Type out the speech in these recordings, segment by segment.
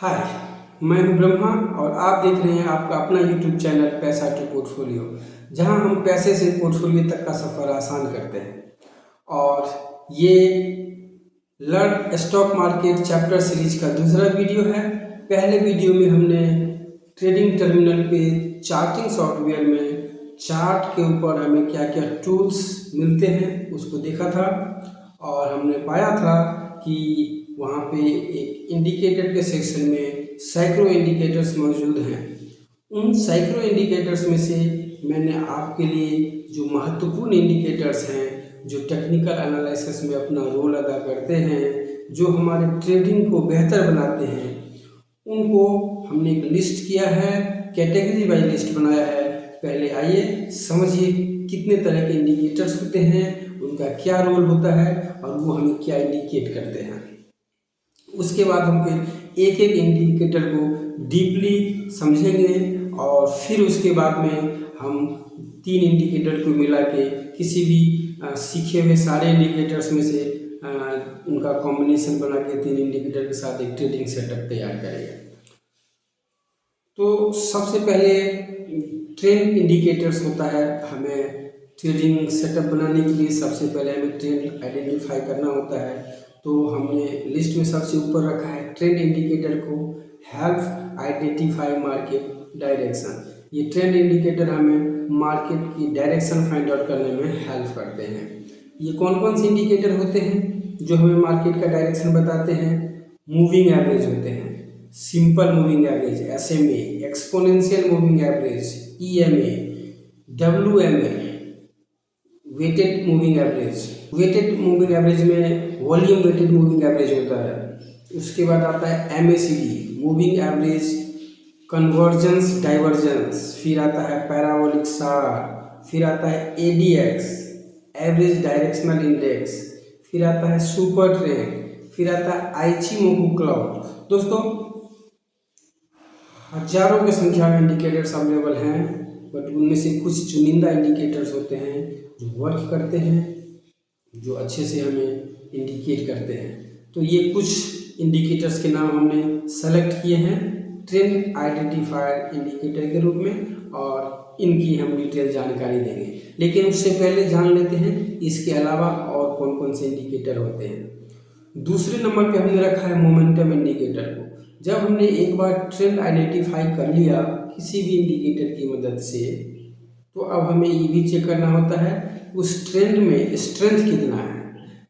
हाय, मैं हूं ब्रह्मा और आप देख रहे हैं आपका अपना यूट्यूब चैनल पैसा टू पोर्टफोलियो, जहां हम पैसे से पोर्टफोलियो तक का सफ़र आसान करते हैं। और ये learn stock market chapter series का दूसरा वीडियो है। पहले वीडियो में हमने ट्रेडिंग टर्मिनल पे चार्टिंग सॉफ्टवेयर में चार्ट के ऊपर हमें क्या क्या टूल्स मिलते हैं उसको देखा था, और हमने पाया था कि वहाँ पे एक इंडिकेटर के सेक्शन में सैकड़ों इंडिकेटर्स मौजूद हैं। उन सैकड़ों इंडिकेटर्स में से मैंने आपके लिए जो महत्वपूर्ण इंडिकेटर्स हैं, जो टेक्निकल एनालिसिस में अपना रोल अदा करते हैं, जो हमारे ट्रेडिंग को बेहतर बनाते हैं, उनको हमने एक लिस्ट किया है, कैटेगरी वाइज लिस्ट बनाया है। पहले आइए समझिए कितने तरह के इंडिकेटर्स होते हैं, उनका क्या रोल होता है और वो हमें क्या इंडिकेट करते हैं। उसके बाद हम फिर एक एक इंडिकेटर को डीपली समझेंगे और फिर उसके बाद में हम तीन इंडिकेटर को मिला के किसी भी सीखे हुए सारे इंडिकेटर्स में से उनका कॉम्बिनेशन बना के तीन इंडिकेटर के साथ एक ट्रेडिंग सेटअप तैयार करेंगे। तो सबसे पहले ट्रेंड इंडिकेटर्स होता है। हमें ट्रेडिंग सेटअप बनाने के लिए सबसे पहले हमें ट्रेंड आइडेंटिफाई करना होता है। तो हमने लिस्ट में सबसे ऊपर रखा है ट्रेंड इंडिकेटर को, हेल्प आइडेंटिफाई मार्केट डायरेक्शन। ये ट्रेंड इंडिकेटर हमें मार्केट की डायरेक्शन फाइंड आउट करने में हेल्प करते हैं। ये कौन कौन से इंडिकेटर होते हैं जो हमें मार्केट का डायरेक्शन बताते हैं? मूविंग एवरेज होते हैं, simple moving average SMA, exponential moving average EMA, WMA, weighted moving average. Weighted moving average में वॉल्यूम वेटेड मूविंग एवरेज होता है। उसके बाद आता है MACD, moving average convergence divergence. फिर आता है पैराबोलिक सार। फिर आता है ADX, एवरेज डायरेक्शनल इंडेक्स। फिर आता है सुपर ट्रेंड। फिर आता है आइचिमोकू क्लाउड। दोस्तों, हजारों की संख्या में इंडिकेटर्स अवेलेबल हैं, बट उनमें से कुछ चुनिंदा इंडिकेटर्स होते हैं जो वर्क करते हैं, जो अच्छे से हमें इंडिकेट करते हैं। तो ये कुछ इंडिकेटर्स के नाम हमने सेलेक्ट किए हैं ट्रेंड आइडेंटिफायर इंडिकेटर के रूप में, और इनकी हम डिटेल जानकारी देंगे। लेकिन उससे पहले जान लेते हैं इसके अलावा और कौन कौन से इंडिकेटर होते हैं। दूसरे नंबर पे हमने रखा है मोमेंटम इंडिकेटर को। जब हमने एक बार ट्रेंड आइडेंटिफाई कर लिया किसी भी इंडिकेटर की मदद से, तो अब हमें ये भी चेक करना होता है उस ट्रेंड में स्ट्रेंथ कितना है।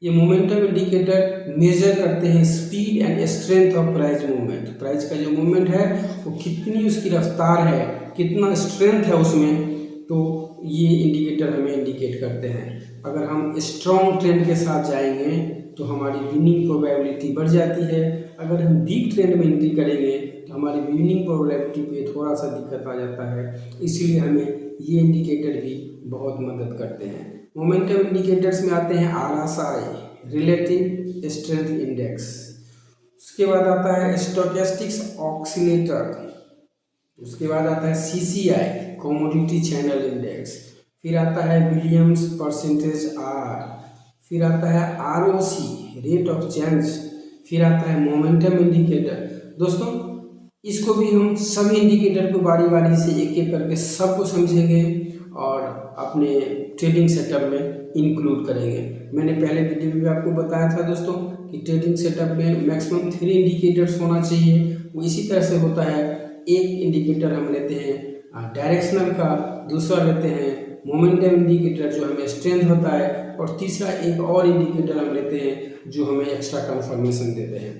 ये मोमेंटम इंडिकेटर मेजर करते हैं speed and strength of price movement. Price का जो मूवमेंट है वो कितनी उसकी रफ्तार है, कितना स्ट्रेंथ है उसमें, तो ये इंडिकेटर हमें इंडिकेट करते हैं। अगर हम स्ट्रॉन्ग ट्रेंड के साथ जाएंगे तो हमारी विनिंग प्रोबेबिलिटी बढ़ जाती है। अगर हम वीक ट्रेंड में एंट्री करेंगे तो हमारी विनिंग प्रोबेबिलिटी पे थोड़ा सा दिक्कत आ जाता है। इसलिए हमें ये इंडिकेटर भी बहुत मदद करते हैं। मोमेंटम इंडिकेटर्स में आते हैं RSI, रिलेटिव स्ट्रेंथ इंडेक्स। उसके बाद आता है स्टोकेस्टिक्स ऑक्सीलेटर। उसके बाद आता है CCI, कमोडिटी चैनल इंडेक्स। फिर आता है विलियम्स परसेंटेज R। फिर आता है ROC, रेट ऑफ चेंज। फिर आता है मोमेंटम इंडिकेटर। दोस्तों, इसको भी हम सभी इंडिकेटर को बारी बारी से एक एक करके सबको समझेंगे और अपने ट्रेडिंग सेटअप में इंक्लूड करेंगे। मैंने पहले वीडियो में आपको बताया था दोस्तों कि ट्रेडिंग सेटअप में मैक्सिमम 3 इंडिकेटर्स होना चाहिए। वो इसी तरह से होता है। एक इंडिकेटर हम लेते हैं डायरेक्शनल का, दूसरा लेते हैं मोमेंटम इंडिकेटर जो हमें स्ट्रेंथ होता है, और तीसरा एक और इंडिकेटर हम लेते हैं जो हमें एक्स्ट्रा कंफर्मेशन देते हैं।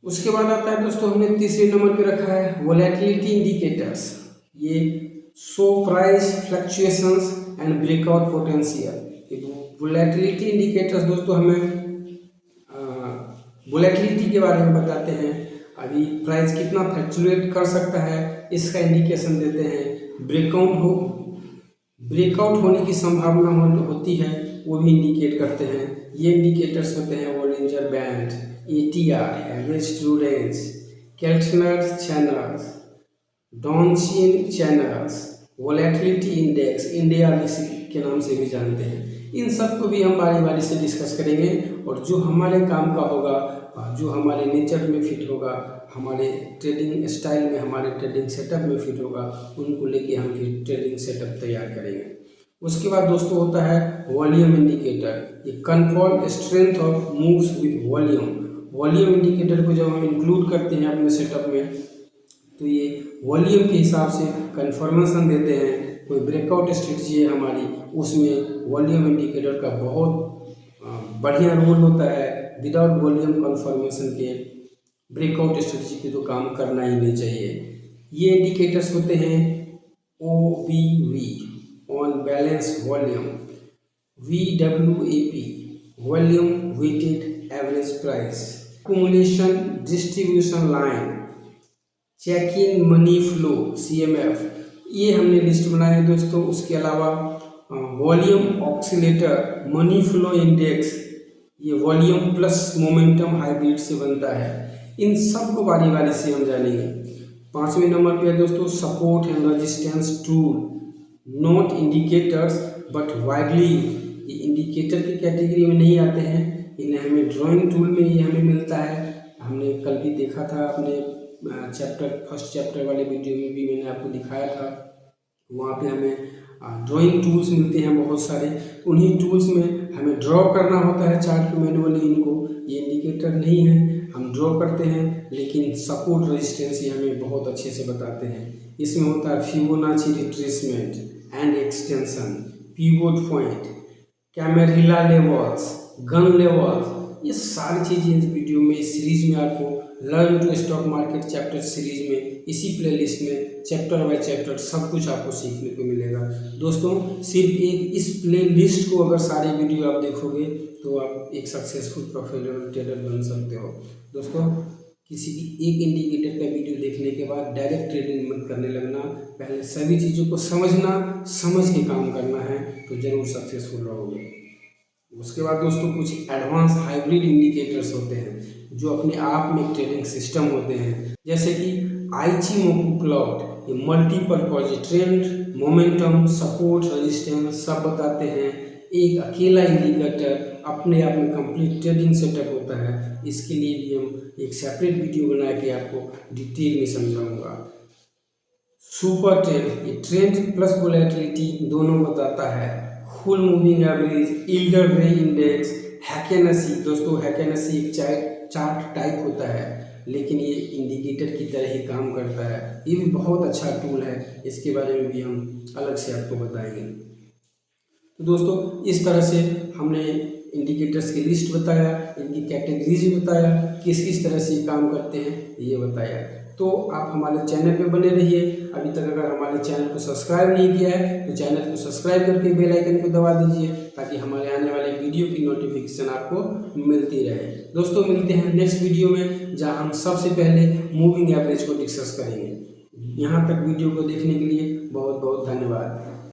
उसके बाद आता है दोस्तों, हमने तीसरे नंबर पे रखा है वोलेटिलिटी इंडिकेटर्स। ये show price fluctuations and breakout potential. Volatility indicators दोस्तों हमें वोलेटिलिटी के बारे में बताते हैं। अभी प्राइस कितना फ्लक्चुएट कर सकता है इसका इंडिकेशन देते हैं। ब्रेकआउट होने की संभावना होती है वो भी इंडिकेट करते हैं। ये इंडिकेटर्स होते हैं Bollinger band, ATR, average true range, Keltner channels, Donchian channels, volatility index, India के नाम से भी जानते हैं। इन सब को भी हम बारी बारी से डिस्कस करेंगे और जो हमारे काम का होगा, जो हमारे नेचर में फिट होगा, हमारे ट्रेडिंग स्टाइल में, हमारे ट्रेडिंग सेटअप में फिट होगा, उनको लेके हम फिर ट्रेडिंग सेटअप तैयार करेंगे। उसके बाद दोस्तों होता है वॉल्यूम इंडिकेटर। ये control strength of moves with volume. Volume indicator को जब हम इंक्लूड करते हैं अपने सेटअप में, तो ये वॉल्यूम के हिसाब से कन्फर्मेशन देते हैं। कोई ब्रेकआउट स्ट्रेटजी है हमारी, उसमें वॉल्यूम इंडिकेटर का बहुत बढ़िया रोल होता है। विदाउट वॉल्यूम कन्फर्मेशन के ब्रेकआउट स्ट्रेटजी पे तो काम करना ही नहीं चाहिए। ये इंडिकेटर्स होते हैं OBV, on balance volume, VWAP, volume weighted average price, accumulation distribution line, Chaikin money flow CMF, ये हमने लिस्ट बनाए हैं दोस्तों। उसके अलावा volume oscillator, money flow index, ये वॉल्यूम प्लस मोमेंटम हाइब्रिड से बनता है। इन सब को बारी बारी से हम जानेंगे। 5वें नंबर पे है दोस्तों support and resistance tool, not indicators but widely. ये इंडिकेटर की कैटेगरी में नहीं आते हैं, इन्हें हमें ड्राइंग टूल में ही हमें मिलता है। हमने कल भी देखा था अपने फर्स्ट चैप्टर वाले वीडियो में भी मैंने आपको दिखाया था। वहाँ पे हमें ड्राइंग टूल्स मिलते हैं बहुत सारे। उन्हीं टूल्स में हमें ड्रॉ करना होता है चार्ट पे मैनुअली। इनको ये इंडिकेटर नहीं है, हम ड्रॉ करते हैं, लेकिन सपोर्ट रेजिस्टेंस ये हमें बहुत अच्छे से बताते हैं। इसमें होता है Fibonacci retracement and extension, pivot point, Camarilla levels, Gann levels, ये सारी चीज़ें इस वीडियो में, इस सीरीज में आपको learn to stock market chapter series में, इसी प्लेलिस्ट में चैप्टर बाय चैप्टर सब कुछ आपको सीखने को मिलेगा। दोस्तों सिर्फ एक इस प्लेलिस्ट को अगर सारे वीडियो आप देखोगे तो आप एक सक्सेसफुल प्रोफेशनल ट्रेडर बन सकते हो। दोस्तों किसी की एक इंडिकेटर का वीडियो देखने के बाद डायरेक्ट ट्रेडिंग मत करने लगना, पहले सभी चीज़ों को समझना, समझ के काम करना है तो ज़रूर सक्सेसफुल रहोगे। उसके बाद दोस्तों कुछ एडवांस हाइब्रिड इंडिकेटर्स होते हैं जो अपने आप में ट्रेडिंग सिस्टम होते हैं, जैसे कि आइचिमोकू क्लाउड। ये multipurpose trend, momentum, support, resistance सब बताते हैं। एक अकेला इंडिकेटर अपने आप में कंप्लीट ट्रेडिंग सेटअप होता है। इसके लिए भी हम एक सेपरेट वीडियो बना के आपको डिटेल में समझाऊंगा। सुपर ट्रेंड, ये ट्रेंड प्लस वोलेटिलिटी दोनों बताता है। फुल मूविंग एवरेज, इल्डर रे इंडेक्स, हैकेनेसी। दोस्तों हैकेनेसी एक चार्ट टाइप होता है, लेकिन ये इंडिकेटर की तरह ही काम करता है। ये भी बहुत अच्छा टूल है, इसके बारे में भी हम अलग से आपको बताएंगे। तो दोस्तों इस तरह से हमने इंडिकेटर्स की लिस्ट बताया, इनकी कैटेगरीज बताया, किस किस तरह से काम करते हैं ये बताया। तो आप हमारे चैनल पे बने रहिए। अभी तक अगर हमारे चैनल को सब्सक्राइब नहीं किया है तो चैनल को सब्सक्राइब करके बेल आइकन को दबा दीजिए, ताकि हमारे आने वाले वीडियो की नोटिफिकेशन आपको मिलती रहे। दोस्तों मिलते हैं नेक्स्ट वीडियो में, जहां हम सबसे पहले मूविंग एवरेज को डिस्कस करेंगे। यहाँ तक वीडियो को देखने के लिए बहुत बहुत धन्यवाद।